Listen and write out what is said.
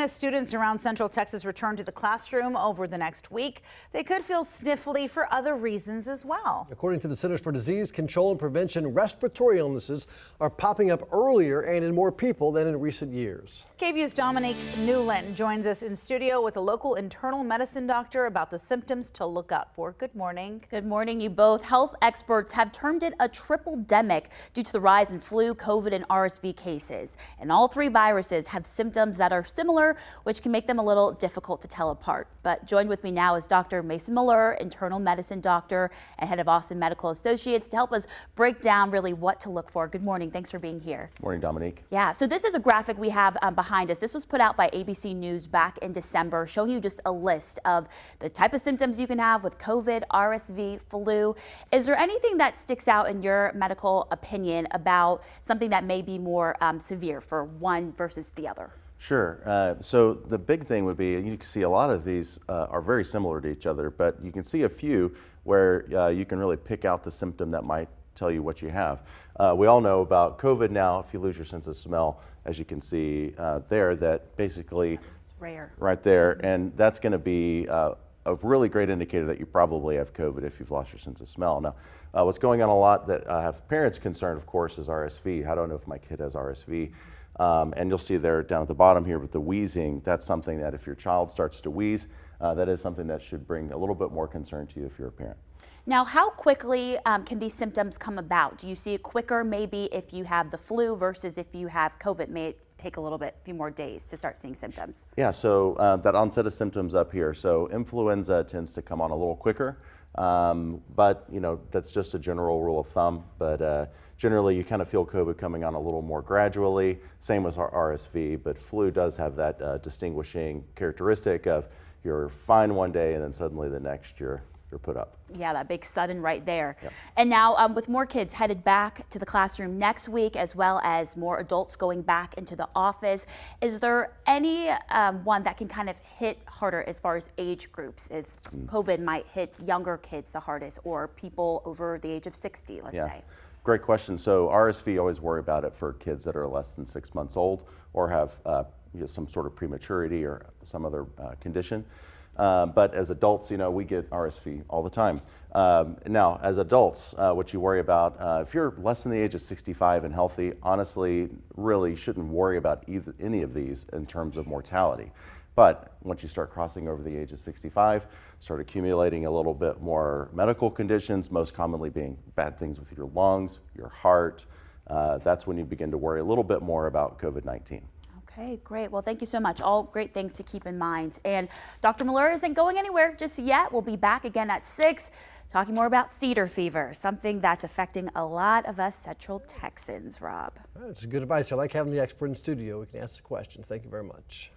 as students around Central Texas return to the classroom over the next week, they could feel sniffly for other reasons as well. According to the Centers for Disease Control and Prevention, respiratory illnesses are popping up earlier and in more people than in recent years. KVUE's Dominique Newland joins us in studio with a local internal medicine doctor about the symptoms to look out for. Good morning. Good morning, you both. Health experts have termed it a tripledemic due to the rise in flu, COVID, and RSV cases. And all three viruses have symptoms that are similar, which can make them a little difficult to tell apart. But joined with me now is Dr. Mason Miller, internal medicine doctor and head of Austin Medical Associates, to help us break down really what to look for. Good morning. Thanks for being here. Morning, Dominique. Yeah, so this is a graphic we have behind us. This was put out by ABC News back in December, showing you just a list of the type of symptoms you can have with COVID, RSV, flu. Is there anything that sticks out in your medical opinion about something that may be more severe for one versus the other? Sure. So the big thing would be, you can see a lot of these are very similar to each other, but you can see a few where you can really pick out the symptom that might tell you what you have. We all know about COVID now. If you lose your sense of smell, as you can see there, that basically It's rare. right there, and that's going to be a really great indicator that you probably have COVID if you've lost your sense of smell. Now, what's going on a lot that have parents concerned, of course, is RSV. How do I know if my kid has RSV? And you'll see there down at the bottom here with the wheezing, that's something that if your child starts to wheeze, that is something that should bring a little bit more concern to you if you're a parent. Now, how quickly can these symptoms come about? Do you see it quicker maybe if you have the flu versus if you have COVID? May it take a few more days to start seeing symptoms? Yeah, so that onset of symptoms up here. So influenza tends to come on a little quicker, but you know, that's just a general rule of thumb. But generally you kind of feel COVID coming on a little more gradually. Same with our RSV, but flu does have that distinguishing characteristic of you're fine one day and then suddenly the next you're put up. Yeah, that big sudden right there. Yep. And now with more kids headed back to the classroom next week, as well as more adults going back into the office, is there any one that can kind of hit harder as far as age groups? If COVID might hit younger kids the hardest, or people over the age of 60, let's say? Great question. So RSV, always worry about it for kids that are less than 6 months old or have some sort of prematurity or some other condition. But as adults, you know, we get RSV all the time. Now, as adults, what you worry about, if you're less than the age of 65 and healthy, honestly, really shouldn't worry about any of these in terms of mortality. But once you start crossing over the age of 65, start accumulating a little bit more medical conditions, most commonly being bad things with your lungs, your heart, that's when you begin to worry a little bit more about COVID-19. Okay, great. Well, thank you so much. All great things to keep in mind. And Dr. Miller isn't going anywhere just yet. We'll be back again at 6, talking more about cedar fever, something that's affecting a lot of us Central Texans, Rob. That's good advice. I like having the expert in studio. We can ask the questions. Thank you very much.